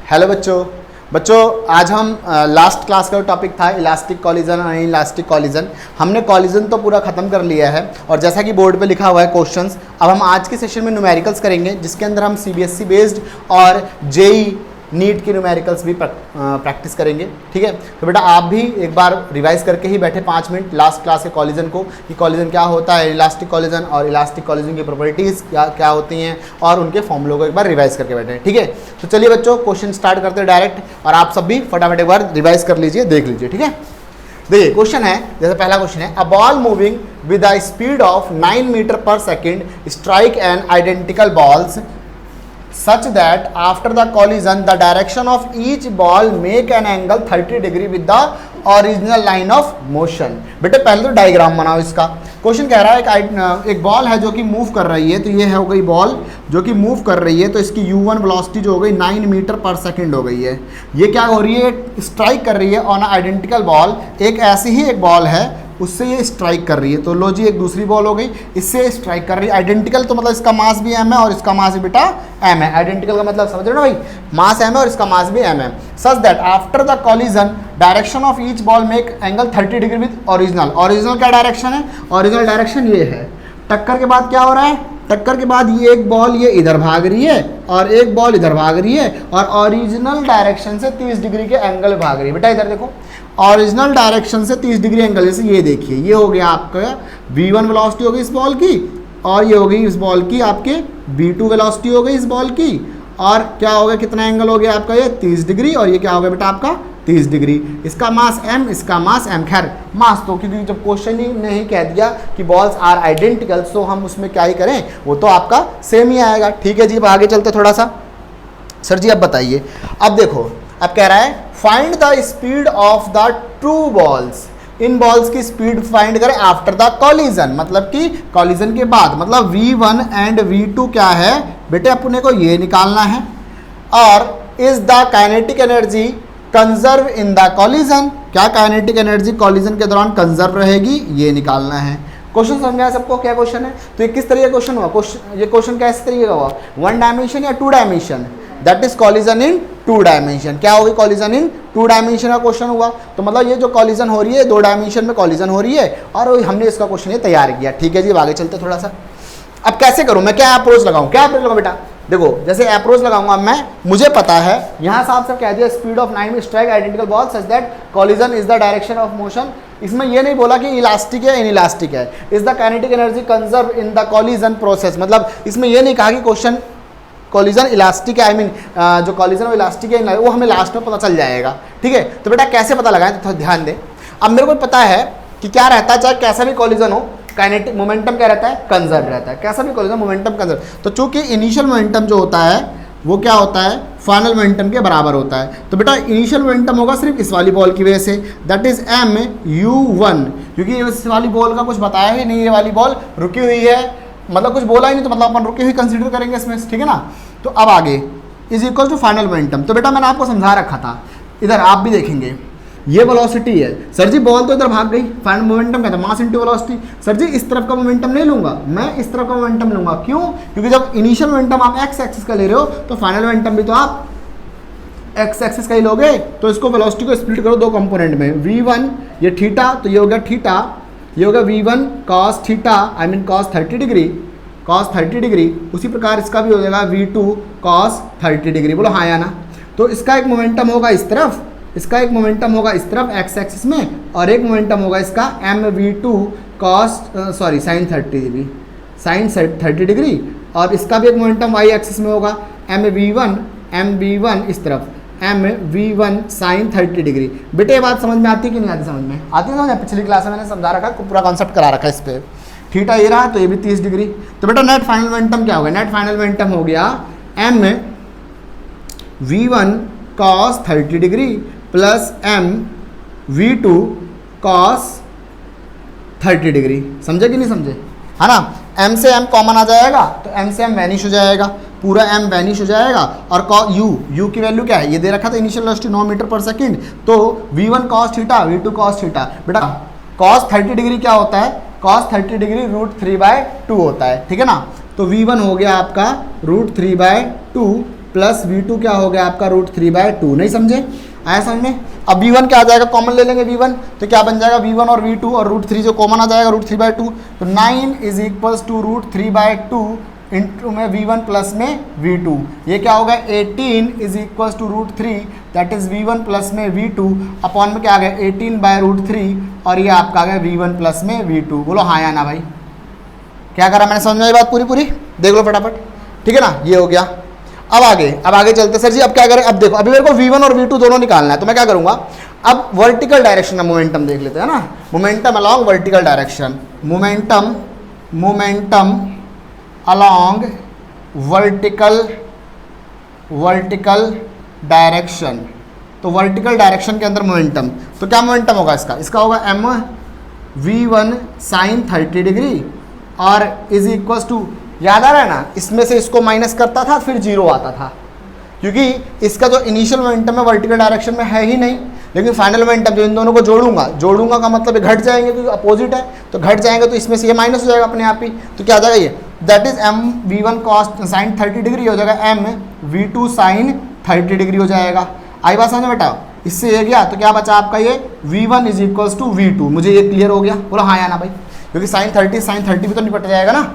Hello बच्चों आज हम लास्ट क्लास का टॉपिक था इलास्टिक कॉलिजन और इलास्टिक कॉलिजन। हमने कॉलिजन तो पूरा ख़त्म कर लिया है और जैसा कि बोर्ड पे लिखा हुआ है क्वेश्चंस, अब हम आज के सेशन में न्यूमेरिकल्स करेंगे जिसके अंदर हम सीबीएसई बेस्ड और जेई नीट की न्यूमेरिकल्स भी प्रैक्टिस करेंगे। ठीक है, तो बेटा आप भी एक बार रिवाइज करके ही बैठे 5 मिनट लास्ट क्लास के कॉलिजन को, कि कॉलिजन क्या होता है, इलास्टिक कॉलिजन और इलास्टिक कॉलिजन की प्रॉपर्टीज़ क्या होती हैं और उनके फॉर्मूलों को एक बार रिवाइज करके बैठे। ठीक है, तो चलिए बच्चों क्वेश्चन स्टार्ट करते हैं डायरेक्ट, और आप सब भी फटाफट एक बार रिवाइज कर लीजिए, देख लीजिए। ठीक है, देखिए क्वेश्चन है, जैसे पहला क्वेश्चन है, a ball moving with a speed of 9 metre per second strike an identical balls such that after the collision the direction of each ball make an angle 30 degree with the original line of motion। बेटे पहले तो diagram बनाओ इसका। Question कह रहा है एक ball है जो कि मूव कर रही है, तो ये हो गई बॉल जो कि मूव कर रही है, तो इसकी u1 वेलोसिटी जो हो गई 9 मीटर पर सेकंड हो गई है। ये क्या हो रही है, स्ट्राइक कर रही है ऑन आइडेंटिकल बॉल, एक ऐसी ही एक बॉल है उससे ये स्ट्राइक कर रही है। तो लो जी, एक दूसरी बॉल हो गई, इससे स्ट्राइक कर रही है। आइडेंटिकल तो मतलब इसका मास भी m है और इसका मास भी बेटा m है। आइडेंटिकल का मतलब समझ रहे हो ना भाई, मास m है और इसका मास भी m है। Such that after the collision direction of each ball make angle 30 degree with original. Original क्या डायरेक्शन है, ओरिजिनल डायरेक्शन ये है। टक्कर के बाद क्या हो रहा है, टक्कर के बाद ये एक बॉल ये इधर भाग रही है और एक बॉल इधर भाग रही है और ओरिजिनल डायरेक्शन से 30 डिग्री के एंगल भाग रही है। बेटा इधर देखो, ओरिजिनल डायरेक्शन से 30 डिग्री एंगल, जैसे ये देखिए, ये हो गया आपका v1 वेलोसिटी हो गई इस बॉल की, और ये हो गई इस बॉल की आपके v2 वेलोसिटी हो गई इस बॉल की, और क्या हो गया, कितना एंगल हो गया आपका ये 30 डिग्री, और ये क्या हो गया बेटा आपका 30 डिग्री। इसका मास m, इसका मास m। खैर मास तो क्योंकि जब क्वेश्चन ही नहीं कह दिया कि बॉल्स आर आइडेंटिकल, सो हम उसमें क्या ही करें, वो तो आपका सेम ही आएगा। ठीक है जी, अब आगे चलते थोड़ा सा। सर जी अब बताइए, अब देखो, अब कह रहा है find the speed of the true balls. In balls की स्पीड फाइंड करें आफ्टर द कॉलिजन, मतलब कि कॉलिजन के बाद, मतलब v1 एंड v2 क्या है बेटे, अपने को ये निकालना है। और is the kinetic energy conserve in the collision, क्या काइनेटिक एनर्जी कॉलिजन के दौरान कंजर्व रहेगी, ये निकालना है। क्वेश्चन समझ में आया सबको क्या क्वेश्चन है? तो ये किस तरह का क्वेश्चन हुआ, ये क्वेश्चन कैसे तरीके का हुआ, 1 डायमेंशन या 2 dimension, that is collision in 2 dimension. क्या होगी, कॉलिजन इन 2 डायमेंशन का क्वेश्चन हुआ। तो मतलब ये जो कॉलिजन हो रही है 2 डायमेंशन में कॉलिजन हो रही है, और हमने इसका क्वेश्चन ये तैयार किया। ठीक है जी, आगे चलते थोड़ा सा। अब कैसे करूं मैं, क्या अप्रोच लगाऊं, क्या अप्रोच लगाऊं बेटा, देखो जैसे अप्रोच लगाऊंगा मैं, मुझे पता है यहाँ साफ साफ कह दिया speed of 9 strike identical ball such that collision is the direction of motion. इसमें ये नहीं बोला कि इलास्टिक है इनइलास्टिक है। Is the kinetic energy conserve in the collision process, मतलब इसमें ये नहीं कहा कि क्वेश्चन कॉलिजन इलास्टिक है, आई मीन जो कॉलिजन वो इलास्टिक है, वो हमें लास्ट में पता चल जाएगा। ठीक है, तो बेटा कैसे पता लगाएं, तो थोड़ा ध्यान दें। अब मेरे को पता है कि क्या रहता है, चाहे कैसा भी कॉलिजन हो, काइनेटिक मोमेंटम क्या रहता है, कंजर्व रहता है। कैसा भी कॉलिजन मोमेंटम कंजर्व। तो चूंकि इनिशियल मोमेंटम जो होता है वो क्या होता है, फाइनल मोमेंटम के बराबर होता है। तो बेटा इनिशियल मोमेंटम होगा सिर्फ इस वाली बॉल की वजह से, दैट इज mu1, क्योंकि इस वाली बॉल का कुछ बताया ही नहीं, ये वाली बॉल रुकी हुई है, मतलब कुछ बोला ही नहीं, तो मतलब अपन रुकी हुई कंसीडर करेंगे इसमें। ठीक है ना, तो अब आगे is equal to final momentum. तो बेटा मैंने आपको समझा रखा था, इधर आप भी देखेंगे, ये वेलोसिटी है। सर जी बॉल तो इधर भाग गई, फाइनल मोमेंटम क्या था, मास इनटू वेलोसिटी। सर जी इस तरफ का मोमेंटम नहीं लूंगा, मैं इस तरफ का मोमेंटम लूंगा। क्यों, क्योंकि जब इनिशियल मोमेंटम आप एक्स एक्सिस का ले रहे हो, तो फाइनल मोमेंटम भी तो आप एक्स एक्सिस का ही लोगे। तो इसको वेलोसिटी को स्प्लिट करो 2 कंपोनेंट में, v1 ये थीटा, तो ये हो गया थीटा, ये होगा v1 cos theta, I mean cos 30 degree, cos 30 degree. उसी प्रकार इसका भी हो जाएगा v2 cos 30 डिग्री। बोलो हाँ या ना। तो इसका एक मोमेंटम होगा इस तरफ, इसका एक मोमेंटम होगा इस तरफ एक्स एक्सिस में, और एक मोमेंटम होगा इसका mv2 cos sin 30 degree, sin 30 degree, और इसका भी एक मोमेंटम y एक्सिस में होगा mv1 इस तरफ, mv1 sin 30 डिग्री। बेटे ये बात समझ में आती है कि नहीं आती, समझ में आती है, समझ में? पिछली क्लास में मैंने समझा रखा, पूरा कॉन्सेप्ट करा रखा है इस पर। थीटा ये रहा, तो ये भी 30 डिग्री। तो बेटा नेट फाइनल मोमेंटम क्या होगा, नेट फाइनल मोमेंटम हो गया mv1 cos 30 degree plus mv2 cos 30 degree. समझे कि नहीं समझे, है ना? m से m कॉमन आ जाएगा, तो m से m वैनिश हो जाएगा, पूरा m वैनिश हो जाएगा। और u की वैल्यू क्या है, ये दे रखा था इनिशियल वेलोसिटी 9 मीटर पर सेकंड, तो v1 cos theta v2 cos theta. बेटा cos 30 डिग्री क्या होता है, cos 30 डिग्री √3/2 होता है। ठीक है ना, तो v1 हो गया आपका √3/2 प्लस V2 क्या हो गया आपका √3/2। नहीं समझे? आया समझ में? अब V1 क्या आ जाएगा, कॉमन ले लेंगे V1, तो क्या बन जाएगा V1 और V2 और √3 जो कॉमन आ जाएगा √3/2, तो 9 इज इक्वल्स टू √3/2 इंटू में V1 प्लस में V2। ये क्या होगा 18 is equals to √3 that is V1 plus में V2 अपॉन में क्या आ गया 18/√3 और ये आपका आ गया V1 प्लस में V2। बोलो हाँ या ना भाई? क्या करा मैंने, समझ में आई बात पूरी पूरी? देख लो फटाफट, ठीक है ना? ये हो गया। अब आगे चलते सर जी। अब क्या करें, अब देखो अभी मेरे को V1 और V2 दोनों निकालना है, तो मैं क्या करूंगा, अब वर्टिकल डायरेक्शन में मोमेंटम देख लेते हैं ना। Momentum along vertical direction, momentum along vertical direction. तो वर्टिकल डायरेक्शन के अंदर मोमेंटम, तो क्या मोमेंटम होगा इसका होगा m V1 sin 30 डिग्री और इज इक्वल्स टू, याद आ रहा है ना, इसमें से इसको माइनस करता था फिर जीरो आता था, क्योंकि इसका जो इनिशियल मोमेंटम है वर्टिकल डायरेक्शन में है ही नहीं, लेकिन फाइनल मोमेंटम जो इन दोनों को जोड़ूंगा का मतलब घट जाएंगे क्योंकि अपोजिट है, तो घट जाएंगे तो इसमें से ये माइनस हो जाएगा अपने आप ही। तो क्या आ जाएगा ये, that is m V1 cos sin 30 degree हो जाएगा m V2 sin 30 डिग्री हो जाएगा। आई बात समझ में बेटा? इससे ये गया तो क्या बचा आपका ये V1 is equals to V2। मुझे ये क्लियर हो गया? बोलो हाँ या ना भाई? क्योंकि sin 30 भी तो निपट जाएगा ना।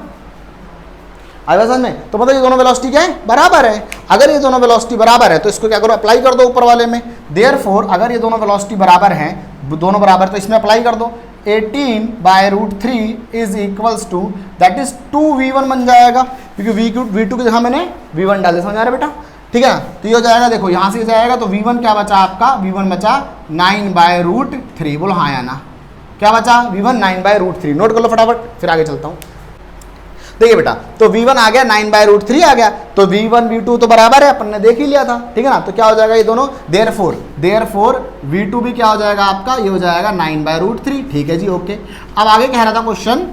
आई बात समझ में? तो मतलब ये दोनों वेलोसिटी क्या है, बराबर है। अगर ये दोनों वेलोसिटी बराबर है तो इसको क्या करो, अप्लाई कर दो ऊपर वाले में। देयरफॉर अगर ये दोनों वेलोसिटी बराबर हैं, दोनों बराबर, तो इसमें अप्लाई कर दो। 18/√3 is equals to that is 2V1 बन जाएगा, क्योंकि V2 की जगह मैंने V1 डाल दिया। समझ आ रहा है बेटा? ठीक है ना? तो ये हो जाएगा, देखो यहाँ से जाएगा तो V1 क्या बचा आपका, V1 बचा 9/√3। बोलो हाँ या ना? क्या बचा? V1 9/√3। नोट कर लो फटाफट, फिर आगे चलता हूँ। देखिए बेटा, तो V1 आ गया 9/√3 आ गया, तो V1 V2 तो बराबर है, अपन ने देख ही लिया था, ठीक है ना? तो क्या हो जाएगा ये दोनों, देयरफॉर V2 भी क्या हो जाएगा आपका, ये हो जाएगा 9/√3। ठीक है जी, ओके। अब आगे कह रहा था क्वेश्चन,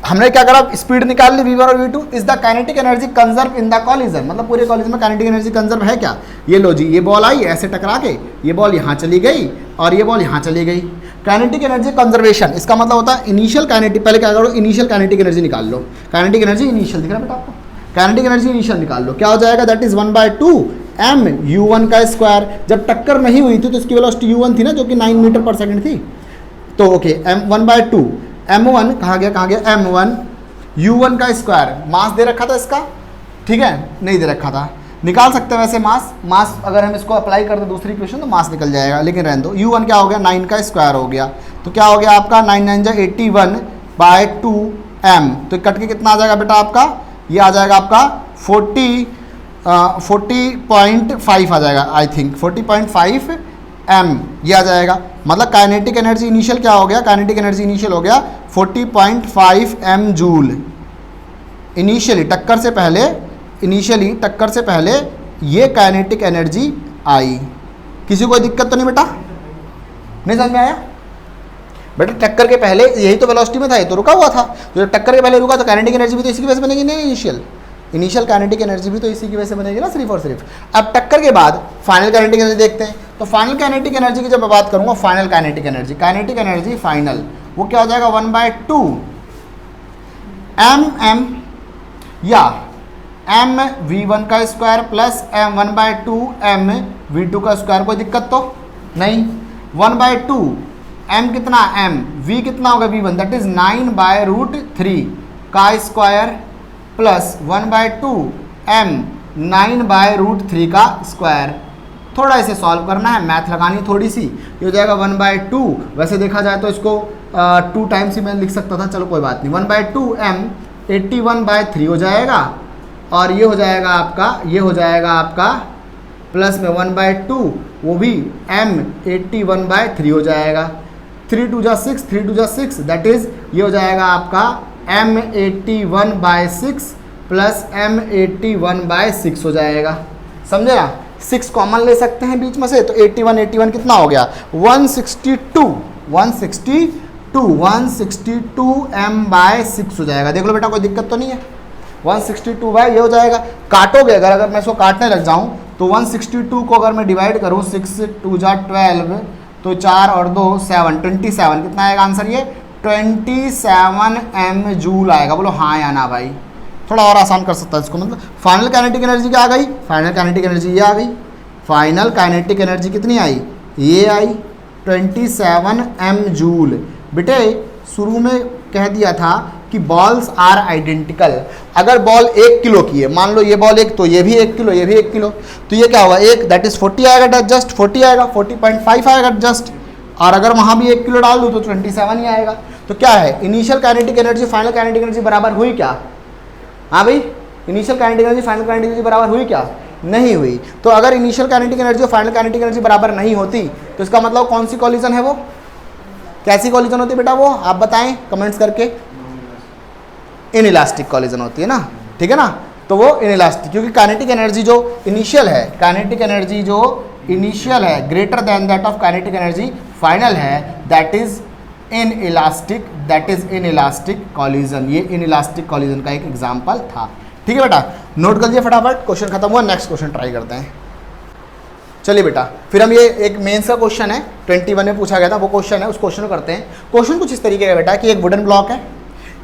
हमने क्या करा, स्पीड निकाल ली V1 और V2। Is the kinetic energy conserve in the collision, मतलब पूरे कॉलिजन में काइनेटिक एनर्जी कंजर्व है क्या? ये लो जी, ये बॉल आई ऐसे टकरा के, ये बॉल यहाँ चली गई और ये बॉल यहाँ चली गई। काइनेटिक एनर्जी कंजर्वेशन, इसका मतलब होता है इनिशियल काइनेटिक, पहले क्या करो, इनिशियल काइनेटिक एनर्जी निकाल लो। काइनेटिक एनर्जी इनिशियल दिख रहा है बेटा आपको? काइनेटिक एनर्जी इनिशियल निकाल लो, क्या हो जाएगा, दैट इज 1/2 m U1 का स्क्वायर। जब टक्कर नहीं हुई थी तो इसकी वेलोसिटी U1 थी ना, जो कि 9 मीटर पर सेकंड थी। तो ओके, m1/2 m1 कहाँ गया m1 U1 का स्क्वायर। मास दे रखा था इसका, ठीक है? नहीं दे रखा था, निकाल सकते हैं वैसे मास अगर हम इसको अप्लाई कर दें दूसरी इक्वेशन तो मास निकल जाएगा, लेकिन रहने दो। U1 क्या हो गया, 9 का स्क्वायर हो गया, तो क्या हो गया आपका 9 9 81/2 m। तो कट के कितना आ जाएगा बेटा आपका, ये आ जाएगा आपका 40.5 आ जाएगा, आई थिंक 40.5 m ये आ जाएगा। मतलब काइनेटिक एनर्जी इनिशियल क्या हो गया, काइनेटिक एनर्जी इनिशियल हो गया 40.5 m जूल। इनिशियली टक्कर से पहले ये काइनेटिक एनर्जी आई। किसी को दिक्कत तो नहीं बेटा? नहीं समझ में आया बेटा? टक्कर के पहले यही तो वेलोसिटी में था, ये तो रुका हुआ था, तो जब टक्कर के पहले रुका तो काइनेटिक एनर्जी भी तो इसी की वजह से बनेगी नहीं, इनिशियल काइनेटिक एनर्जी भी तो इसी की वजह से बनेगी ना, सिर्फ और सिर्फ। अब टक्कर के बाद फाइनल काइनेटिक एनर्जी देखते हैं। तो फाइनल काइनेटिक एनर्जी की जब मैं बात करूंगा, फाइनल काइनेटिक एनर्जी फाइनल वो क्या हो जाएगा 1/2 m या m V1 का square plus m 1/2 m V2 का स्क्वायर। कोई दिक्कत तो नहीं? 1/2 m कितना, m v कितना होगा V1, दैट इज 9/√3 का स्क्वायर प्लस 1/2 m 9/√3 का स्क्वायर। थोड़ा इसे सॉल्व करना है, मैथ लगानी थोड़ी सी, ये हो जाएगा 1/2। वैसे देखा जाए तो इसको 2 टाइम्स ही मैं लिख सकता था, चलो कोई बात नहीं। 1/2 m 81/3 हो जाएगा, और ये हो जाएगा आपका प्लस में 1/2 वो भी m 81/3 हो जाएगा। 3 2 जा 6, 3 2 जा 6, दैट इज ये हो जाएगा आपका m 81/6 प्लस m 81/6 हो जाएगा। समझे ना? 6 कॉमन ले सकते हैं बीच में से, तो 81 कितना हो गया 162 m/6 हो जाएगा। देख लो बेटा, कोई दिक्कत तो नहीं है? 162 बाय ये हो जाएगा। काटोगे अगर मैं इसको काटने लग जाऊं तो 162 को अगर मैं डिवाइड करूं, 6 2 जा 12, तो 4 और 2 7, 27 कितना आएगा आंसर, ये 27 m जूल आएगा। बोलो हाँ या ना भाई? थोड़ा और आसान कर सकता है इसको, मतलब फाइनल काइनेटिक एनर्जी क्या आ गई, फाइनल काइनेटिक एनर्जी ये आ गई, फाइनल काइनेटिक एनर्जी कितनी आई, ये आई 27 एम जूल। बेटे शुरू में कह दिया था कि बॉल्स आर आइडेंटिकल, अगर बॉल 1 किलो की है, मान लो ये बॉल एक, तो ये भी 1 किलो, ये भी 1 किलो, तो ये क्या हुआ, एक दैट इज 40 आएगा, जस्ट 40 आएगा, 40.5 आएगा जस्ट, और अगर वहाँ भी 1 किलो डाल दूँ तो 27 ही आएगा। तो क्या है, initial kinetic energy final kinetic energy बराबर हुई क्या, हाँ भाई, initial kinetic energy final kinetic energy बराबर हुई क्या, नहीं हुई। तो अगर इनिशियल काइनेटिक एनर्जी और फाइनल काइनेटिक एनर्जी बराबर नहीं होती तो इसका मतलब कौन सी कॉलिजन है, वो कैसी कॉलिजन होती है बेटा, वो आप बताएं कमेंट्स करके, इनइलास्टिक कॉलिजन होती है ना, ठीक है ना। तो वो इनइलास्टिक, क्योंकि काइनेटिक एनर्जी जो इनिशियल है, काइनेटिक एनर्जी जो इनिशियल है greater than that of kinetic energy final है, that is inelastic, that is inelastic collision. ये इनइलास्टिक कॉलिजन का एक एग्जांपल था, ठीक है बेटा, नोट कर लिया फटाफट। क्वेश्चन खत्म हुआ, नेक्स्ट क्वेश्चन ट्राई करते हैं। चलिए बेटा, फिर हम ये एक मेंस का क्वेश्चन है 21 में पूछा गया था, वो क्वेश्चन है, उस क्वेश्चन को करते हैं। क्वेश्चन कुछ इस तरीके का बेटा कि एक वुडन ब्लॉक है,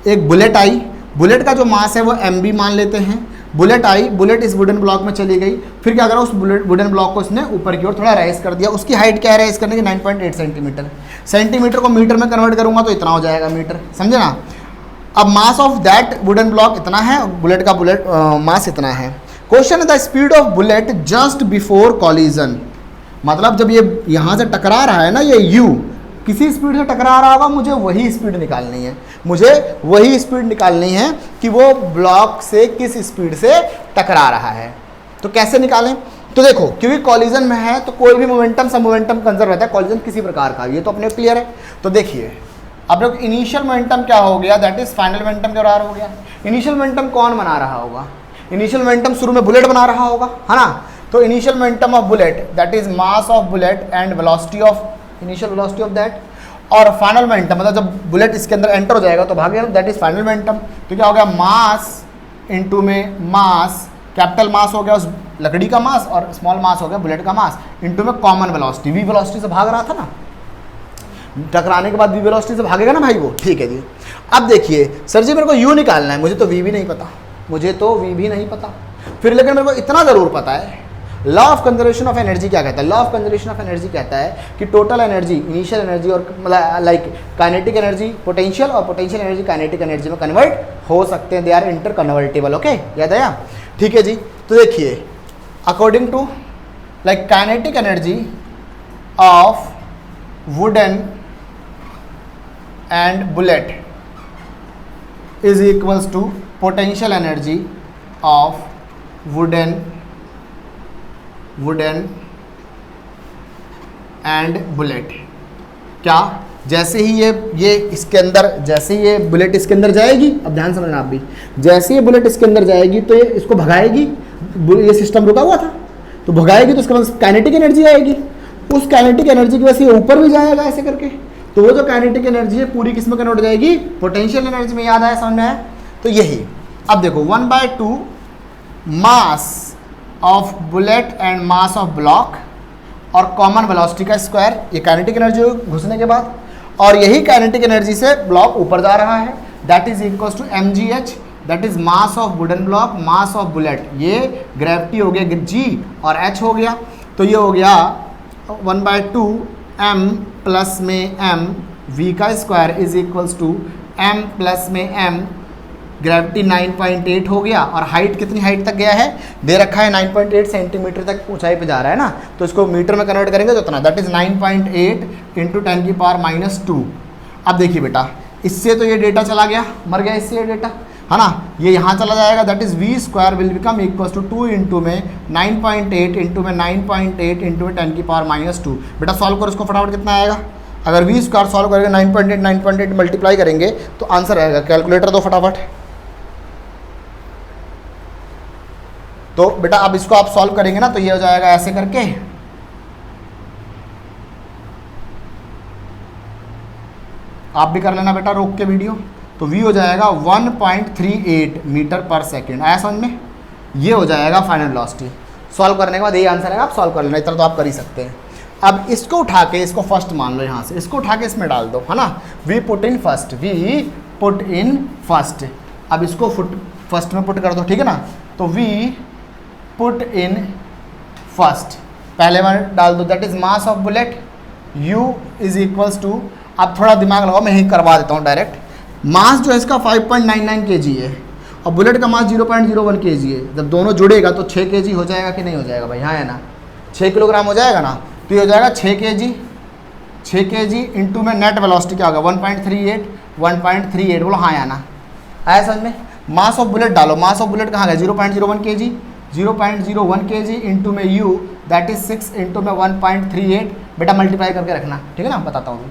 एक बुलेट आई, बुलेट का जो मास है वो mb मान लेते हैं, बुलेट आई, बुलेट इस वुडन ब्लॉक में चली गई, फिर क्या करा, उस वुडन ब्लॉक को इसने ऊपर की ओर थोड़ा रेस कर दिया, उसकी हाइट क्या है रेस करने की, 9.8 सेंटीमीटर, सेंटीमीटर को मीटर में कन्वर्ट करूंगा तो इतना हो जाएगा मीटर, समझे ना। अब mass of that wooden block इतना है, बुलेट का मास इतना है। क्वेश्चन है the speed of bullet just before collision, मतलब जब ये यहाँ से टकरा रहा है ना, ये u किसी स्पीड से टकरा रहा होगा, मुझे वही स्पीड निकालनी है, मुझे वही स्पीड निकालनी है कि वो ब्लॉक से किस स्पीड से टकरा रहा है। तो कैसे निकालें, तो देखो क्योंकि कॉलिजन में है तो कोई भी मोमेंटम सब मोमेंटम कंजर्व रहता है, कॉलिजन किसी प्रकार का, ये तो अपने क्लियर है। तो देखिए अब लोग इनिशियल मोमेंटम क्या हो गया, दैट इज फाइनल मोमेंटम के बराबर हो गया। इनिशियल मोमेंटम कौन बना रहा होगा, इनिशियल मोमेंटम शुरू में बुलेट बना रहा होगा, है ना। तो initial momentum of bullet that is mass of bullet and velocity of initial velocity of that, और फाइनल मोमेंटम मतलब जब बुलेट इसके अंदर एंटर हो जाएगा तो भागेगा, दैट इज फाइनल मोमेंटम। तो क्या हो गया, मास इनटू में मास, कैपिटल मास हो गया उस लकड़ी का मास और स्मॉल मास हो गया बुलेट का मास, इनटू में कॉमन वेलोसिटी, वी वेलोसिटी से भाग रहा था ना, टकराने के बाद वी वेलोसिटी से भागेगा ना भाई वो, ठीक है जी। अब देखिए सर जी मेरे को यू निकालना है, मुझे तो वी भी नहीं पता, मुझे तो वी भी नहीं पता, फिर लेकिन मेरे को इतना ज़रूर पता है law of conservation of energy क्या कहता है। Law of conservation of energy कहता है कि टोटल एनर्जी, इनिशियल एनर्जी और लाइक काइनेटिक एनर्जी पोटेंशियल और पोटेंशियल एनर्जी काइनेटिक एनर्जी में कन्वर्ट हो सकते हैं, they are interconvertible, okay, याद आया, ठीक है जी। तो देखिए according to like kinetic energy of wooden and bullet is equals to potential energy of wooden and bullet। क्या जैसे ही ये इसके अंदर, जैसे ही ये बुलेट इसके अंदर जाएगी, अब ध्यान समझना आप भी, जैसे ये बुलेट इसके अंदर जाएगी तो ये इसको भगाएगी, ये सिस्टम रुका हुआ था तो भगाएगी, तो उसके बाद काइनेटिक एनर्जी आएगी, उस काइनेटिक एनर्जी की वजह से ये ऊपर भी जाएगा ऐसे करके, तो वो जो काइनेटिक एनर्जी है पूरी किस में कन्वर्ट हो जाएगी, पोटेंशियल एनर्जी में। याद आया, समझ में आया। तो यही अब देखो 1/2 मास of bullet and mass of block और कॉमन वेलोसिटी का स्क्वायर, ये काइनेटिक एनर्जी घुसने के बाद, और यही काइनेटिक एनर्जी से ब्लॉक ऊपर जा रहा है, that is equals to mgh, that is mass of wooden block mass of bullet, ये ग्रेविटी हो गया g और h हो गया, तो ये हो गया 1/2 m प्लस में m v का square is equals to m plus में m, ग्रेविटी 9.8 हो गया, और हाइट कितनी हाइट तक गया है, दे रखा है 9.8 सेंटीमीटर तक ऊंचाई पे जा रहा है ना, तो इसको मीटर में कन्वर्ट करेंगे तो उतना, दैट इज 9.8 इंटू 10⁻²। अब देखिए बेटा इससे तो ये डेटा चला गया, मर गया इससे ये डेटा, है ना, ये यहाँ चला जाएगा, that is v square will become equals to 2 into में 9.8 इंटू में 9.8 इंटू में 10⁻²। बेटा सॉल्व करो इसको फटाफट, कितना आएगा, अगर v स्क्वायर सॉल्व करेंगे 9.8 मल्टीप्लाई करेंगे तो आंसर आएगा, कैलकुलेटर दो फटाफट। तो बेटा अब इसको आप सॉल्व करेंगे ना तो ये हो जाएगा ऐसे करके, आप भी कर लेना बेटा रोक के वीडियो, तो v हो जाएगा 1.38 मीटर पर सेकेंड, आया समझ में, ये हो जाएगा फाइनल वेलोसिटी। सॉल्व करने के बाद यही आंसर आएगा, आप सॉल्व कर लेना, इतना तो आप कर ही सकते हैं। अब इसको उठा के, इसको फर्स्ट मान लो यहाँ से, इसको उठा के इसमें डाल दो, है ना, वी पुट इन फर्स्ट, अब इसको फर्स्ट में पुट कर दो, ठीक है ना। तो वी पुट इन फर्स्ट, पहले में डाल दो, that is mass of bullet u is equals to, अब थोड़ा दिमाग लगाओ, मैं ही करवा देता हूँ डायरेक्ट। मास जो है इसका 5.99 kg है और बुलेट का मास 0.01 kg है। जब दोनों जुड़ेगा तो 6 kg हो जाएगा कि नहीं हो जाएगा भाई, हाँ है ना, 6 किलोग्राम हो जाएगा ना। तो ये हो जाएगा 6 kg इंटू में नेट वेलोसिटी क्या होगा 1.38 बोलो हाँ या ना, आया समझ में। मास ऑफ बुलेट डालो, मास ऑफ बुलेट कहाँ गया 0.01 kg, 0.01 kg इंटू में u दैट इज 6 इंटू में 1.38, बेटा मल्टीप्लाई करके रखना, ठीक है ना, बताता हूँ।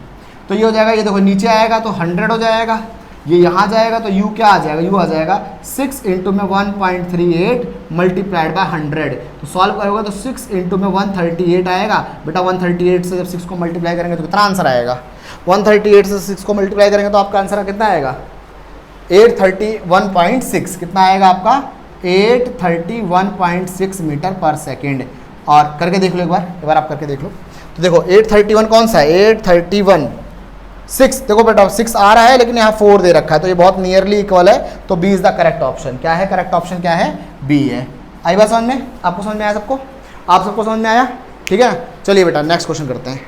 तो ये हो जाएगा, ये देखो नीचे आएगा तो 100 हो जाएगा, ये यहाँ जाएगा तो u क्या आ जाएगा, u आ जाएगा 6 इंटू में 1.38 मल्टीप्लाइड बाय 100। तो सॉल्व करोगे तो 6 इंटू में 138 आएगा, बेटा 138 से जब 6 को मल्टीप्लाई करेंगे तो कितना आंसर आएगा, 138 से 6 को मल्टीप्लाई करेंगे तो आपका आंसर कितना आएगा 831.6, कितना आएगा आपका 831.6 मीटर पर सेकेंड। और करके देख लो एक बार आप करके देख लो। तो देखो 831 कौन सा है, 831 6, देखो बेटा 6 आ रहा है लेकिन यहाँ 4 दे रखा है, तो ये बहुत नियरली इक्वल है, तो B is the correct option. क्या है करेक्ट ऑप्शन, क्या है बी है। आई बात समझ में, आपको समझ में आया सबको, आप सबको समझ में आया, ठीक है। चलिए बेटा नेक्स्ट क्वेश्चन करते हैं।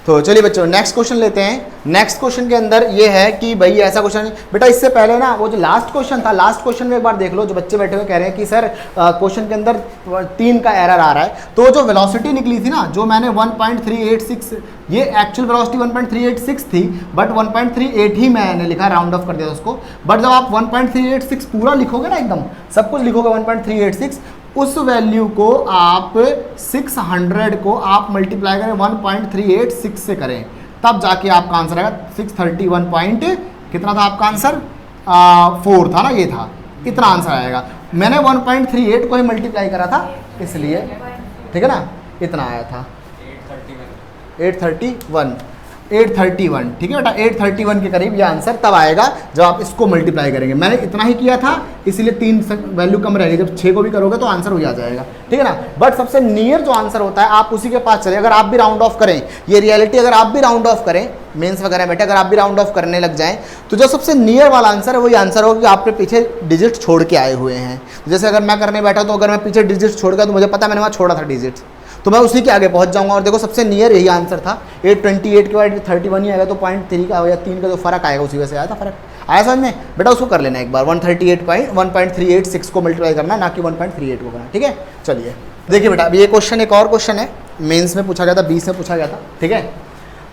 तो चलिए बच्चों नेक्स्ट क्वेश्चन लेते हैं। नेक्स्ट क्वेश्चन के अंदर ये है कि भाई ऐसा क्वेश्चन बेटा, इससे पहले ना वो जो लास्ट क्वेश्चन था, लास्ट क्वेश्चन में एक बार देख लो, जो बच्चे बैठे हुए कह रहे हैं कि सर क्वेश्चन के अंदर 3 का एरर आ रहा है। तो जो वेलोसिटी निकली थी ना, जो मैंने 1.386, ये एक्चुअल वेलोसिटी 1.386 थी, बट 1.38 ही मैंने लिखा, राउंड ऑफ कर दिया उसको। बट जब आप 1.386 पूरा लिखोगे ना, एकदम सब कुछ लिखोगे 1.386, उस वैल्यू को आप 600 को आप मल्टीप्लाई करें 1.386 से करें, तब जाके आपका आंसर आएगा 631 पॉइंट, कितना था आपका आंसर 4 था ना, ये था, इतना आंसर आएगा। मैंने 1.38 को ही मल्टीप्लाई करा था इसलिए, ठीक है ना, इतना आया था 831, ठीक है बेटा, 831 के करीब ये आंसर तब आएगा जब आप इसको मल्टीप्लाई करेंगे। मैंने इतना ही किया था इसलिए 3 वैल्यू कम रहेगी, जब 6 को भी करोगे तो आंसर हो जाएगा, ठीक है ना। बट सबसे नियर जो आंसर होता है आप उसी के पास चले। अगर आप भी राउंड ऑफ करें, ये रियलिटी, अगर आप भी राउंड ऑफ करें मेंस वगैरह बेटा, अगर आप भी राउंड ऑफ करने लग जाएं तो जो सबसे नियर वाला आंसर है वही आंसर होगा कि आपने पीछे डिजिट छोड़ के आए हुए हैं। जैसे अगर मैं करने बैठा तो अगर मैं पीछे डिजिट छोड़ गया तो मुझे पता मैंने वहाँ छोड़ा था डिजिट, तो मैं उसी के आगे पहुंच जाऊंगा। और देखो सबसे नियर यही आंसर था, 828 के बाद 31 ही आएगा, तो 0.3 का या 3 का जो फर्क आएगा उसी वजह से आया था फर्क। आया समझ में बेटा, उसको कर लेना एक बार, 138.386 को मल्टीप्लाई करना, ना कि 1.38 को करना, ठीक है। चलिए देखिए बेटा, अभी ये क्वेश्चन, एक और क्वेश्चन है, मेंस में पूछा गया था, 20 में पूछा गया था, ठीक है।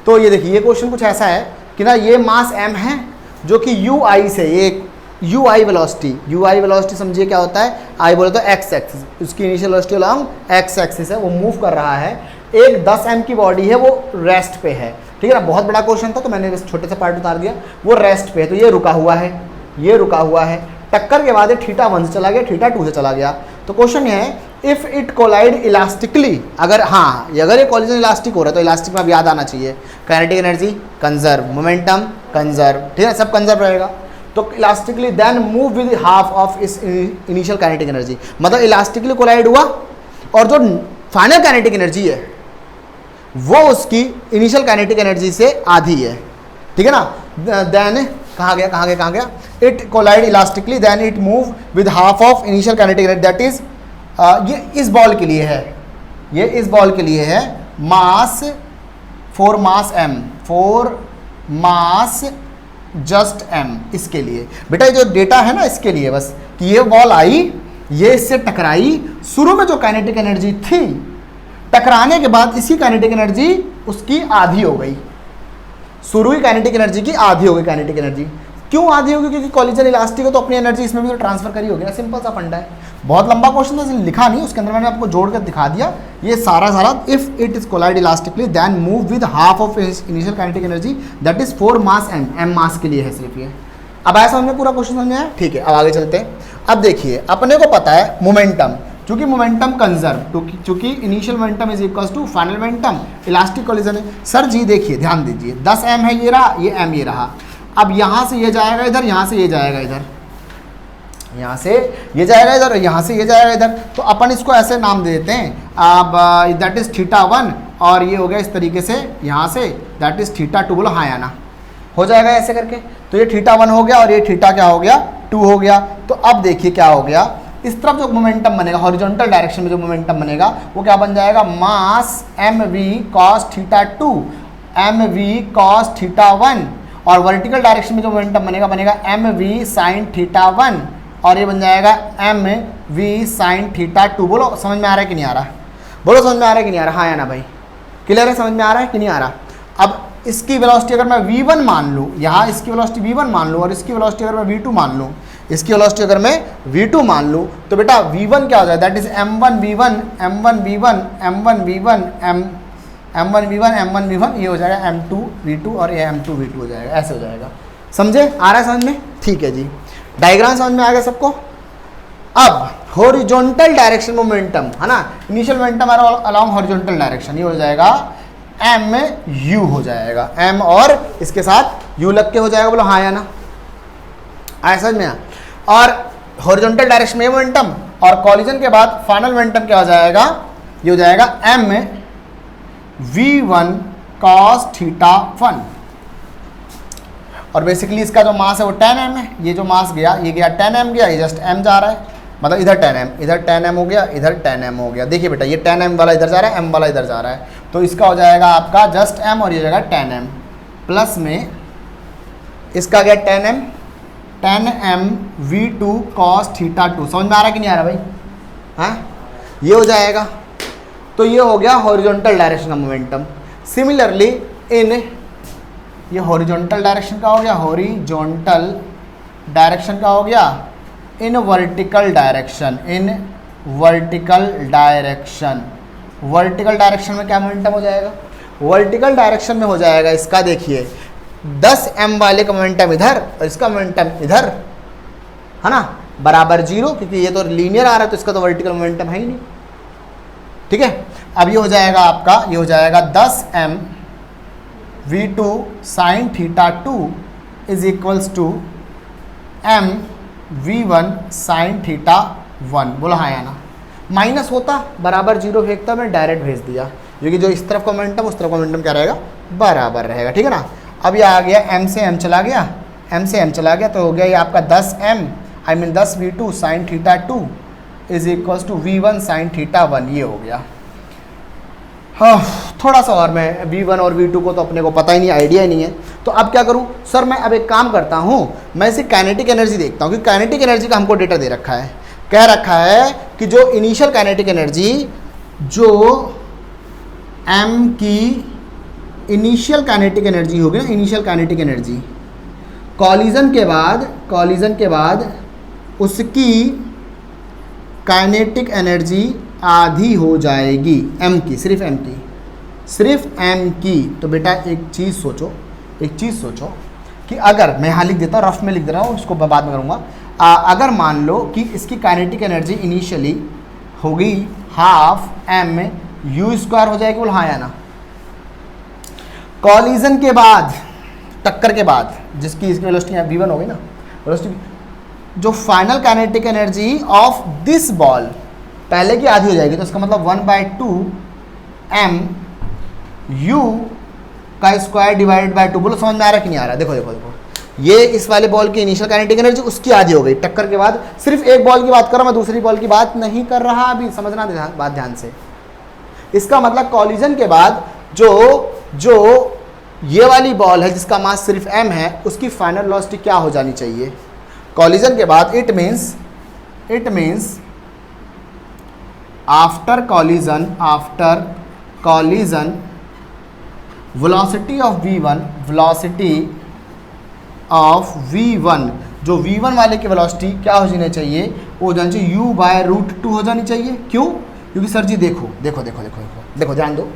तो ये देखिए, ये क्वेश्चन कुछ ऐसा है कि ना, ये मास m है जो कि ui से, ये ui वेलोसिटी समझिए क्या होता है, आई बोले तो x एक्सिस, उसकी initial velocity along x axis है, वो मूव कर रहा है। एक 10 m की बॉडी है, वो रेस्ट पे है, ठीक है ना। बहुत बड़ा क्वेश्चन था तो मैंने इस छोटे से पार्ट उतार दिया। वो रेस्ट पे है, तो ये रुका हुआ है, ये रुका हुआ है, टक्कर के बाद ये θ1 से चला गया, θ2 से चला गया। तो क्वेश्चन ये है, इफ़ इट कोलाइड इलास्टिकली, अगर हाँ अगर ये कोलिजन इलास्टिक हो रहा है तो इलास्टिक में अब याद आना चाहिए, kinetic energy conserve, momentum conserve, ठीक है, सब कंजर्व रहेगा। तो elastically then move with half of इस इनिशियल काइनेटिक एनर्जी, मतलब इलास्टिकली कोलाइड हुआ और जो फाइनल काइनेटिक एनर्जी है वो उसकी इनिशियल काइनेटिक एनर्जी से आधी है, ठीक है ना। देन कहाँ गया, it collide elastically then it move with half of initial kinetic energy, that is ये इस बॉल के लिए है, ये इस बॉल के लिए है, mass for mass just m, इसके लिए बेटा। ये जो डेटा है ना इसके लिए बस, कि ये बॉल आई, ये इससे टकराई, शुरू में जो काइनेटिक एनर्जी थी, टकराने के बाद इसकी काइनेटिक एनर्जी उसकी आधी हो गई, शुरू की काइनेटिक एनर्जी की आधी हो गई काइनेटिक एनर्जी। क्यों आधी होगी, क्योंकि कोलिजन इलास्टिक है तो अपनी एनर्जी इसमें भी तो ट्रांसफर करी होगी ना, सिंपल सा फंडा है। बहुत लंबा क्वेश्चन था, लिखा नहीं, उसके अंदर मैंने आपको जोड़ कर दिखा दिया। ये सारा if it is collide elastically then move with half of initial kinetic energy that is 4 mass m mass के लिए है सिर्फ ये। अब आया समझ में, पूरा क्वेश्चन समझ में आया, ठीक है। अब आगे चलते हैं। अब देखिए, अपने को पता है मोमेंटम, चूंकि मोमेंटम कंजर्व, चूंकि initial momentum is equals to final momentum, elastic collision है। सर जी देखिए, ध्यान दीजिए, 10 m है, ये रहा, ये m ये रहा। अब यहाँ से ये जाएगा इधर, यहाँ से ये जाएगा इधर, यहाँ से ये जाएगा इधर, यहाँ से ये जाएगा इधर। तो अपन इसको ऐसे नाम दे देते हैं, अब दैट इज θ1, और ये हो गया इस तरीके से यहाँ से, दैट इज θ2, बोलो हाँ या ना। हो जाएगा ऐसे करके। तो ये थीटा 1 हो गया और ये थीटा क्या हो गया 2 हो गया। तो अब देखिए क्या हो गया, इस तरफ जो मोमेंटम बनेगा हॉरिजॉन्टल डायरेक्शन में जो मोमेंटम बनेगा वो क्या बन जाएगा, मास mv cos theta 2 mv cos theta 1, और वर्टिकल डायरेक्शन में जो मोमेंटम बनेगा mv sin थीटा 1, और ये बन जाएगा mv sin थीटा 2। बोलो समझ में आ रहा है कि नहीं आ रहा, बोलो समझ में आ रहा है कि नहीं आ रहा, हाँ या ना भाई, क्लियर है, समझ में आ रहा है कि नहीं आ रहा। अब इसकी वेलोसिटी अगर मैं v1 मान लूँ, यहाँ इसकी वेलोसिटी v1 मान लूँ और इसकी वेलोसिटी अगर मैं v2 मान लूँ, इसकी वेलोसिटी अगर मैं v2 मान लूँ तो बेटा v1 क्या हो जाए, that is m1 v1 m1 v1 m1 v1 m1 v1 m1 v1, ये हो जाएगा m2 v2 और ये m2 v2 हो जाएगा, ऐसे हो जाएगा। समझे, आ रहा है समझ में, ठीक है जी। डायग्राम समझ में आ गया सबको। अब हॉरिजॉन्टल डायरेक्शन मोमेंटम है ना, initial momentum along horizontal direction, ये हो जाएगा m u हो जाएगा, m और इसके साथ u लग के हो जाएगा, बोलो हाँ या ना, आया समझ में। और हॉरिजॉन्टल डायरेक्शन में मोमेंटम और कॉलिजन के बाद फाइनल मोमेंटम क्या हो जाएगा, ये हो जाएगा m v1 cos थीटा 1, और बेसिकली इसका जो मास है वो 10m है, ये जो मास गया ये गया 10m गया, ये जस्ट m जा रहा है, मतलब इधर 10m हो गया, इधर 10m हो गया। देखिए बेटा ये 10m वाला इधर जा रहा है, m वाला इधर जा रहा है, तो इसका हो जाएगा आपका जस्ट m और ये जाएगा 10m, प्लस में इसका गया 10m v2 cos थीटा 2। समझ में आ रहा है कि नहीं आ रहा भाई, हाँ, ये हो जाएगा। तो ये हो गया हॉरिजॉन्टल डायरेक्शन का मोमेंटम। सिमिलरली इन ये हॉरिजॉन्टल डायरेक्शन का हो गया, हॉरिजॉन्टल डायरेक्शन का हो गया, in vertical direction, in vertical direction, vertical direction में क्या मोमेंटम हो जाएगा, वर्टिकल डायरेक्शन में हो जाएगा इसका, देखिए 10m वाले का मोमेंटम इधर और इसका मोमेंटम इधर है ना, बराबर 0, क्योंकि ये तो लीनियर आ रहा है तो इसका तो वर्टिकल मोमेंटम है ही नहीं, ठीक है। अब ये हो जाएगा आपका, ये हो जाएगा 10m v2 sin theta 2 is equals to m v1 sin theta 1। बोला हाँ या ना, माइनस होता बराबर 0 फेंकता, मैं डायरेक्ट भेज दिया, क्योंकि जो इस तरफ का मोमेंटम उस तरफ का मोमेंटम क्या रहेगा, बराबर रहेगा, ठीक है ना। अब ये आ गया m से m चला गया, m से m चला गया, तो हो गया ये आपका 10m I mean 10 v2 sin theta 2 is equals to v1 sin theta 1, ये हो गया। हाँ, थोड़ा सा और मैं v1 और v2 को तो अपने को पता ही नहीं, आइडिया ही नहीं है, तो अब क्या करूँ सर, मैं अब एक काम करता हूँ, मैं इसे काइनेटिक एनर्जी देखता हूँ, क्योंकि काइनेटिक एनर्जी का हमको डेटा दे रखा है, कह रखा है कि जो इनिशियल काइनेटिक एनर्जी, जो m की इनिशियल काइनेटिक एनर्जी होगी ना, इनिशियल काइनेटिक एनर्जी कॉलिजन के बाद उसकी काइनेटिक एनर्जी आधी हो जाएगी m की, सिर्फ m की। तो बेटा एक चीज़ सोचो कि अगर मैं यहाँ लिख देता हूँ, रफ में लिख दे रहा हूँ, उसको बाद में करूँगा। अगर मान लो कि इसकी काइनेटिक एनर्जी इनिशियली होगी हाफ m u स्क्वायर हो जाएगी, बोल हाँ या ना। कॉलिजन के बाद, टक्कर के बाद, जिसकी इसकी वेलोसिटी v1 हो गई ना, वेलोसिटी, जो final kinetic energy of this ball पहले की आधी हो जाएगी, तो इसका मतलब 1/2 m u का स्क्वायर डिवाइडेड बाय 2। बोलो समझ में आ रहा है कि नहीं आ रहा, देखो ये इस वाले बॉल की इनिशियल काइनेटिक एनर्जी उसकी आधी हो गई टक्कर के बाद। सिर्फ एक बॉल की बात कर रहा हूं मैं, दूसरी बॉल की बात नहीं कर रहा, अभी समझना बात ध्यान से। इसका मतलब कॉलिजन के बाद जो ये वाली बॉल है जिसका मास सिर्फ m है, उसकी फाइनल वेलोसिटी क्या हो जानी चाहिए कॉलिजन के बाद। It means after collision velocity of v1, जो v1 वाले की वेलोसिटी क्या हो जानी चाहिए, वो हो जानी चाहिए u/√2 हो जानी चाहिए। क्यों, क्योंकि सर जी देखो ध्यान दो,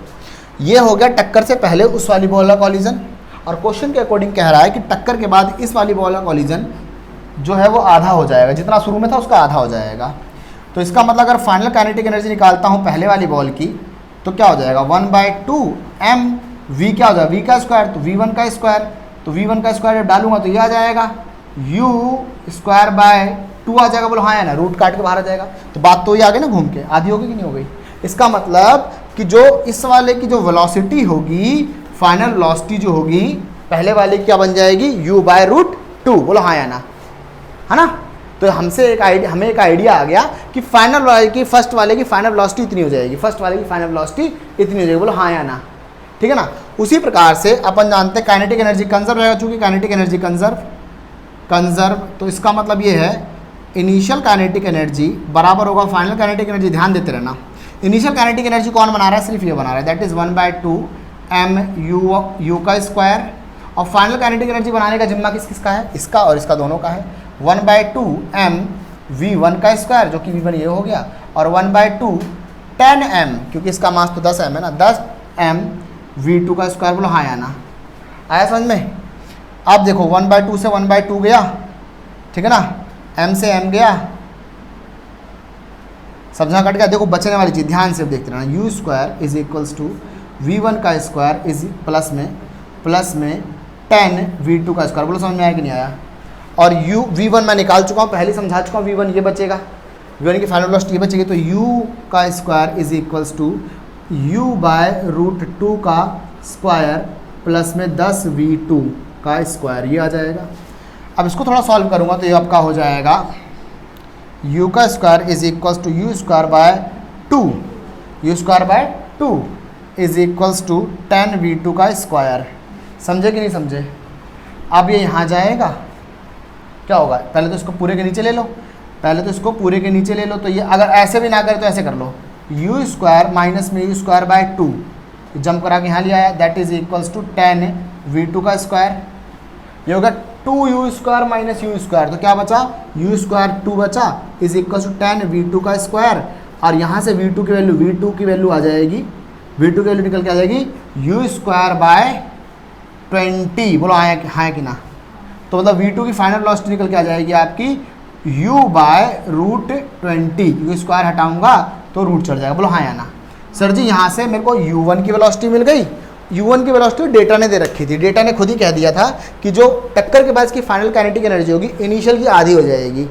ये हो गया टक्कर से पहले उस वाली बॉल का कॉलिजन, और क्वेश्चन के अकॉर्डिंग कह रहा है कि टक्कर के बाद इस वाली बॉल का कॉलिजन जो है वो आधा हो जाएगा, जितना शुरू में था उसका आधा हो जाएगा। तो इसका मतलब अगर फाइनल काइनेटिक एनर्जी निकालता हूँ पहले वाली बॉल की, तो क्या हो जाएगा 1/2 m v क्या हो जाएगा, v का स्क्वायर, तो v1 का स्क्वायर, तो v1 का स्क्वायर जब डालूंगा तो ये आ जाएगा u²/2 आ जाएगा। बोलो हाँ या ना, रूट काट के बाहर आ जाएगा, तो बात तो ये आ गई ना घूम के, आधी हो गई कि नहीं हो गई। इसका मतलब कि जो इस वाले की जो वेलोसिटी होगी, फाइनल वेलोसिटी जो होगी पहले वाले की क्या बन जाएगी, u बाय रूट 2। बोलो हाँ या ना, है ना। तो हमें एक आइडिया आ गया कि फाइनल वाले की फर्स्ट वाले की फाइनल वेलोसिटी इतनी हो जाएगी, फर्स्ट वाले की फाइनल वेलोसिटी इतनी हो जाएगी। बोलो हाँ या ना, ठीक है ना। उसी प्रकार से अपन जानते हैं काइनेटिक एनर्जी कंजर्व रहेगा, चूंकि काइनेटिक एनर्जी कंजर्व, तो इसका मतलब ये है इनिशियल काइनेटिक एनर्जी बराबर होगा फाइनल काइनेटिक एनर्जी। ध्यान देते रहना, इनिशियल काइनेटिक एनर्जी कौन बना रहा है, सिर्फ ये बना रहा है, दैट इज 1/2 mu का स्क्वायर। और फाइनल काइनेटिक एनर्जी बनाने का जिम्मा किसका है, इसका और इसका दोनों का है। 1/2 mv1 का स्क्वायर, जो कि v1 ये हो गया, और 1/2 10m, क्योंकि इसका मास तो 10m है ना, 10m v2 का स्क्वायर। बोलो हाँ या ना, आया समझ में। अब देखो 1/2 से 1/2 गया, ठीक है ना, m से m गया, सब जगह कट गया। देखो बचने वाली चीज़ ध्यान से देखते रहना, u square is equals to v1 का स्क्वायर इज प्लस में 10 v2 का स्क्वायर। बोलो समझ में आया कि नहीं आया। और u v1 मैं निकाल चुका हूँ, पहले समझा चुका हूँ, v1 ये बचेगा, v1 की फाइनल वेलोसिटी ये बचेगी। तो u का square is equals to u by root 2 का स्क्वायर प्लस में 10 v2 का स्क्वायर, ये आ जाएगा। अब इसको थोड़ा सॉल्व करूँगा तो ये आपका हो जाएगा u का square is equals to u square by 2 is equals to 10 v2 का स्क्वायर। समझे कि नहीं समझे। अब ये यहाँ जाएगा, क्या होगा, पहले तो इसको पूरे के नीचे ले लो, तो ये अगर ऐसे भी ना करे तो ऐसे कर लो, u स्क्वायर माइनस में u स्क्वायर बाय 2 जंप करा के यहाँ ले आया, that is equals to 10 v2 का स्क्वायर। ये होगा 2u square minus u square, तो क्या बचा, u स्क्वायर 2 बचा इज इक्वल्स टू 10 v2 का स्क्वायर। और यहाँ से v2 की वैल्यू आ जाएगी, v2 की वैल्यू निकल के आ जाएगी u स्क्वायर बाय 20। बोलो हाँ कि ना। तो मतलब v2 की फाइनल वेलोसिटी निकल के आ जाएगी आपकी u बाय रूट 20, क्योंकि स्क्वायर हटाऊंगा तो रूट चढ़ जाएगा। बोलो हाँ या ना। सर जी यहाँ से मेरे को u1 की वेलोसिटी मिल गई, u1 की वेलोसिटी डेटा ने दे रखी थी, डेटा ने खुद ही कह दिया था कि जो टक्कर के बाद इसकी फाइनल काइनेटिक एनर्जी होगी इनिशियल की आधी हो जाएगी,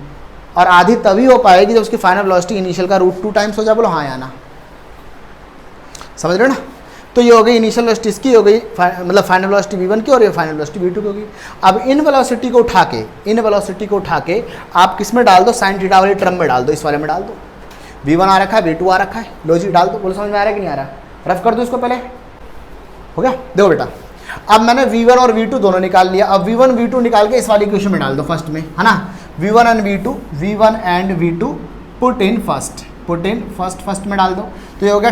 और आधी तभी हो पाएगी जब उसकी फाइनल वेलोसिटी इनिशियल का रूट 2 टाइम्स हो जाए। बोलो हाँ या ना, समझ रहे हो ना। तो ये हो गई इनिशियल वेलोसिटी इसकी, हो गई मतलब फाइनल वेलोसिटी v1 की, और ये फाइनल वेलोसिटी v2 की होगी। अब इन वेलोसिटी को उठा के आप किस में डाल दो, साइन थीटा वाली टर्म में डाल दो, इस वाले में डाल दो। v1 आ रखा है, v2 आ रखा है, लो जी डाल दो। बोलो समझ में आ रहा है कि नहीं आ रहा, रफ कर दो इसको पहले, हो गया। देखो बेटा, अब मैंने v1 और v2 दोनों निकाल लिया। अब v1 v2 निकाल के इस वाली इक्वेशन में डाल दो फर्स्ट में, है ना। v1 and v2 put in first में डाल दो। तो ये हो गया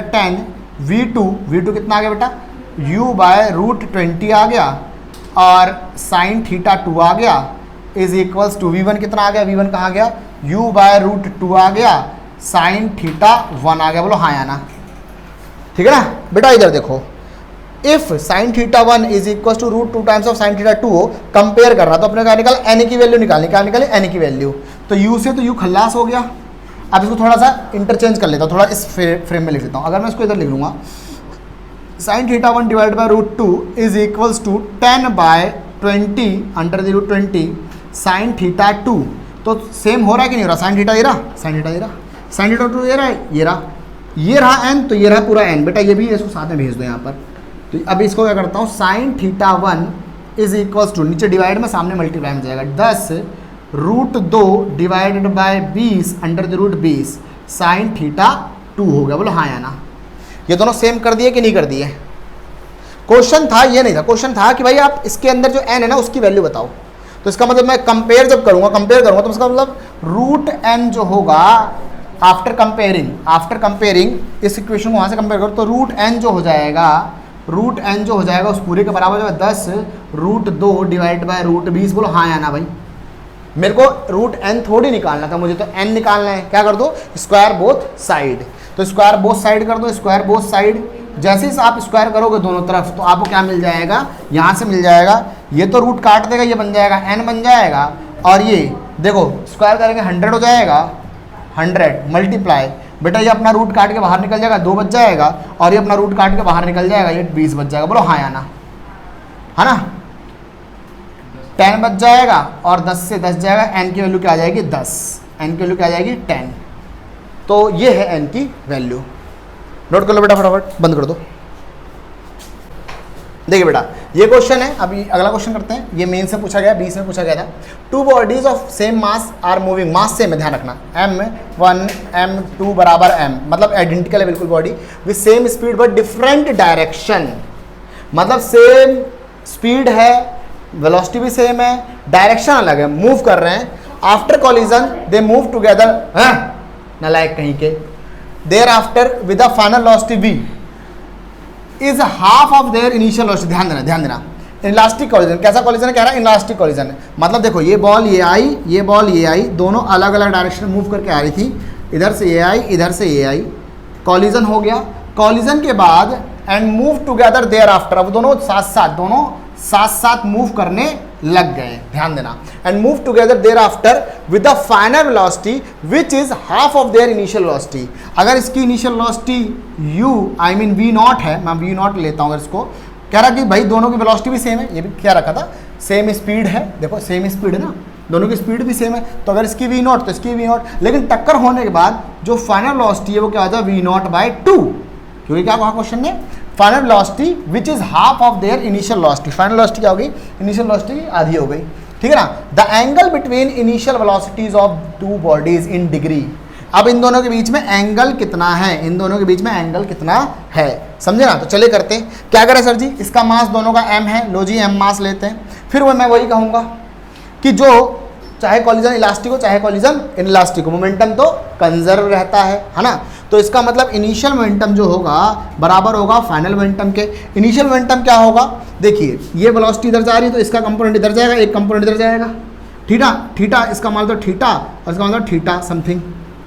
10 v2 कितना आ गया बेटा, u बाय रूट 20 आ गया, और साइन थीटा 2 आ गया इज इक्वल्स टू v1 कितना आ गया, v1 कहाँ गया, u बाय रूट 2 आ गया, साइन थीटा 1 आ गया। बोलो हाँ या ना, ठीक है ना। बेटा इधर देखो, if sine theta 1 is equal to root 2 times of sine theta 2 हो, कंपेयर कर रहा तो अपने क्या निकाल, n की वैल्यू निकालनी, क्या निकाले, n की वैल्यू। तो u से तो u खल्लास हो गया। अब इसको थोड़ा सा इंटरचेंज कर लेता हूँ, थोड़ा इस फ्रेम में लिख लेता हूँ। अगर मैं इसको इधर लिख लूँगा, sine theta 1 divide by root 2 is equals to 10 by 20 under the root 20 sine theta 2। तो सेम हो रहा है कि नहीं हो रहा, साइन थीटा ये रहा, साइन थीटा 2 ये रहा n, तो ये रहा पूरा n। बेटा ये भी इसको साथ में भेज दो यहाँ पर। तो अब इसको क्या करता हूँ, sine theta 1 is equals to, नीचे डिवाइड में सामने मल्टीप्लाई में जाएगा, 10 root 2 divided by 20 under the root 20 sine theta 2 हो गया। बोलो हाँ या ना। ये दोनों सेम कर दिए कि नहीं कर दिए। क्वेश्चन था ये नहीं था, क्वेश्चन था कि भाई आप इसके अंदर जो n है ना उसकी वैल्यू बताओ। तो इसका मतलब मैं कंपेयर करूंगा तो इसका मतलब रूट n जो होगा आफ्टर कंपेयरिंग इस इक्वेशन को वहाँ से कंपेयर करो, तो रूट n जो हो जाएगा उस पूरे के बराबर जो है 10 रूट 2 डिवाइड बाय रूट 20। बोलो हाँ या ना भाई। मेरे को रूट n थोड़ी निकालना था, मुझे तो n निकालना है। क्या कर दो, स्क्वायर बोथ साइड। तो स्क्वायर बोथ साइड कर दो, स्क्वायर बोथ साइड। जैसे ही आप स्क्वायर करोगे दोनों तरफ तो आपको क्या मिल जाएगा, यहाँ से मिल जाएगा, ये तो रूट काट देगा, ये बन जाएगा n बन जाएगा, और ये देखो स्क्वायर करेंगे 100 हो जाएगा, 100 मल्टीप्लाई, बेटा ये अपना रूट काट के बाहर निकल जाएगा, 2 बच जाएगा, और ये अपना रूट काट के बाहर निकल जाएगा, ये 20 बच जाएगा। बोलो हाँ या ना, है ना। 10 बच जाएगा और 10 से 10 जाएगा, n की वैल्यू क्या आ जाएगी 10, n की वैल्यू क्या आ जाएगी 10। तो ये है n की वैल्यू। नोट कर लो बेटा फटाफट, बंद कर दो। देखिए बेटा, ये क्वेश्चन है। अभी अगला क्वेश्चन करते हैं। ये मेन से पूछा गया, 20 में पूछा गया था। Two bodies of same mass are moving, mass same है, ध्यान रखना, m1 m2 बराबर m, मतलब आइडेंटिकल है बिल्कुल body, with same speed but different direction, मतलब सेम स्पीड है, वेलोसिटी भी सेम है, डायरेक्शन अलग है, मूव कर रहे हैं। After collision they move together, नालायक कहीं के, thereafter with a final वेलोसिटी v is half of their initial velocity. ध्यान देना इलास्टिक कॉलिजन, कैसा कॉलिजन है कह रहा है, इलास्टिक कॉलिजन है। मतलब देखो, ये बॉल ये आई, ये बॉल ये आई, दोनों अलग अलग डायरेक्शन में मूव करके आ रही थी, इधर से ये आई, इधर से ये आई, कॉलिजन हो गया। कॉलिजन के बाद and move together thereafter, अब दोनों साथ साथ मूव करने लग गए, ध्यान देना, and move together thereafter with the final velocity which is half of their initial velocity. अगर इसकी initial velocity u I mean v0 है, मैं v0 लेता हूँ, अगर इसको कह रहा कि भाई दोनों की वेलोसिटी भी सेम है, ये भी क्या रखा था, सेम स्पीड है, देखो सेम स्पीड है ना, दोनों की स्पीड भी सेम है, तो अगर इसकी v0 तो इसकी v0, लेकिन टक्कर होने के बाद जो फाइनल वेलोसिटी है वो क्या होता है, v0/2, क्योंकि क्या कहा क्वेश्चन ने, final velocity which is half of their initial velocity. Final velocity क्या हो गई, इनिशियल वेलोसिटी आधी हो गई, ठीक है ना। The angle between initial velocities of two bodies in degree, अब इन दोनों के बीच में एंगल कितना है, इन दोनों के बीच में एंगल कितना है, समझे ना। तो चलिए करते हैं, क्या करें सर जी, इसका मास दोनों का m है, लो जी m मास लेते हैं। फिर वो मैं वही कहूँगा कि जो चाहे कॉलिजन इलास्टिक हो चाहे कॉलिजन इनइलास्टिक हो, मोमेंटम तो कंजर्व रहता है ना। तो इसका मतलब इनिशियल मोमेंटम जो होगा बराबर होगा फाइनल मोमेंटम के। इनिशियल मोमेंटम क्या होगा, देखिए ये वेलोसिटी इधर जा रही है तो इसका कंपोनेंट इधर जाएगा, एक कंपोनेंट इधर जाएगा, थीटा इसका मतलब तो थीटा और इसका मतलब थीटा समथिंग,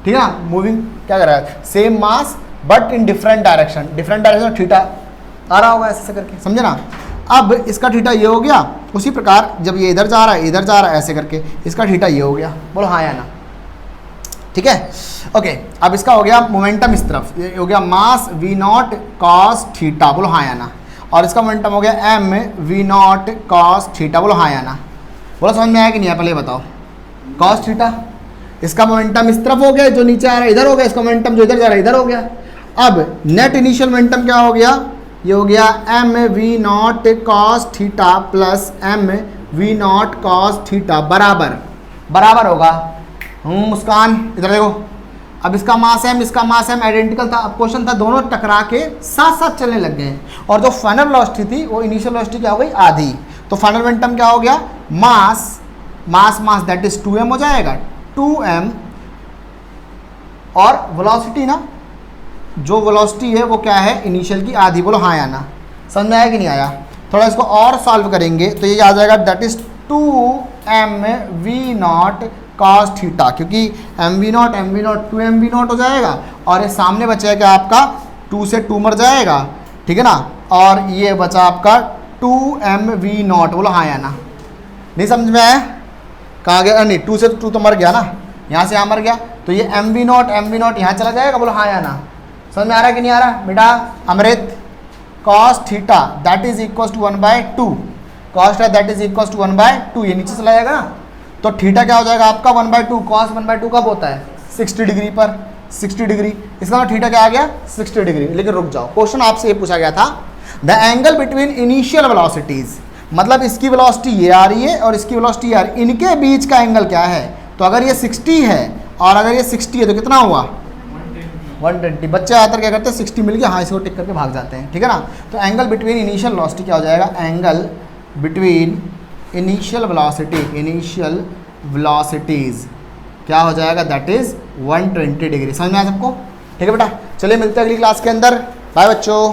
ठीक है ना। मूविंग क्या कर रहा है, same mass but in different direction, different direction theta आ रहा होगा ऐसे करके, समझे ना। अब इसका थीटा ये हो गया, उसी प्रकार जब ये इधर जा रहा है इधर जा रहा है ऐसे करके, इसका थीटा ये हो गया, बोलो हाँ या ना, ठीक है। ओके, अब इसका हो गया मोमेंटम इस तरफ, ये हो गया मास v0 cos थीटा, बोलो हाँ या ना, और इसका मोमेंटम हो गया m v0 cos थीटा, बोलो हाँ या ना। बोलो समझ में आया कि नहीं आया, पहले बताओ। cos थीटा, इसका मोमेंटम इस तरफ हो गया, जो नीचे आ रहा है इधर हो गया, इसका मोमेंटम जो इधर जा रहा है इधर हो गया। अब नेट इनिशियल मोमेंटम क्या हो गया, ये हो गया m v0 cos theta plus m v0 cos theta बराबर होगा, मुस्कान इधर देखो। अब इसका मास m इसका मास m आइडेंटिकल था, अब क्वेश्चन था दोनों टकरा के साथ साथ चलने लग गए, और जो फाइनल वेलोसिटी थी वो इनिशियल वेलोसिटी क्या हो गई, आधी। तो फाइनल मोमेंटम क्या हो गया, मास दैट इज 2m हो जाएगा, 2m, और वेलोसिटी ना, जो वेलोसिटी है वो क्या है, इनिशियल की आधी, बोलो हाँ या ना। समझ में आया कि नहीं आया, थोड़ा इसको और सॉल्व करेंगे तो ये आ जाएगा that is 2m v0 cos theta, क्योंकि m v0 2m v0 हो जाएगा, और ये सामने बचेगा आपका 2 से 2 मर जाएगा, ठीक है ना, और ये बचा आपका 2m v0, बोलो हाँ या ना। नहीं समझ में आया, कहाँ गया, नहीं 2 से 2 तो मर गया ना, यहाँ से यहाँ मर गया, तो ये m v0 यहाँ चला जाएगा, बोलो हाँ या ना। समझ में आ रहा है कि नहीं आ रहा बेटा, Amrit. cos theta that is equal to 1/2, cos theta that is equal to 1/2, ये नीचे चला जाएगा ना, तो थीटा क्या हो जाएगा आपका 1/2, cos 1/2 कब होता है, 60 डिग्री पर, 60 डिग्री, इसका मतलब थीटा क्या आ गया 60 डिग्री। लेकिन रुक जाओ, क्वेश्चन आपसे ये पूछा गया था, the angle between initial velocities, मतलब इसकी वेलोसिटी ये आ रही है और इसकी वेलोसिटी आ रही है, इनके बीच का एंगल क्या है, तो अगर ये 60 है और अगर ये 60 है तो कितना हुआ 120। बच्चे आकर क्या करते हैं, 60 मिल गया, हाँ इसको टिक करके भाग जाते हैं, ठीक है ना। तो एंगल बिटवीन इनिशियल वेलोसिटी क्या हो जाएगा, एंगल बिटवीन इनिशियल वेलोसिटीज क्या हो जाएगा, दैट इज 120 डिग्री। समझ में आया सबको, ठीक है बेटा। चलिए मिलते हैं अगली क्लास के अंदर, बाय बच्चों।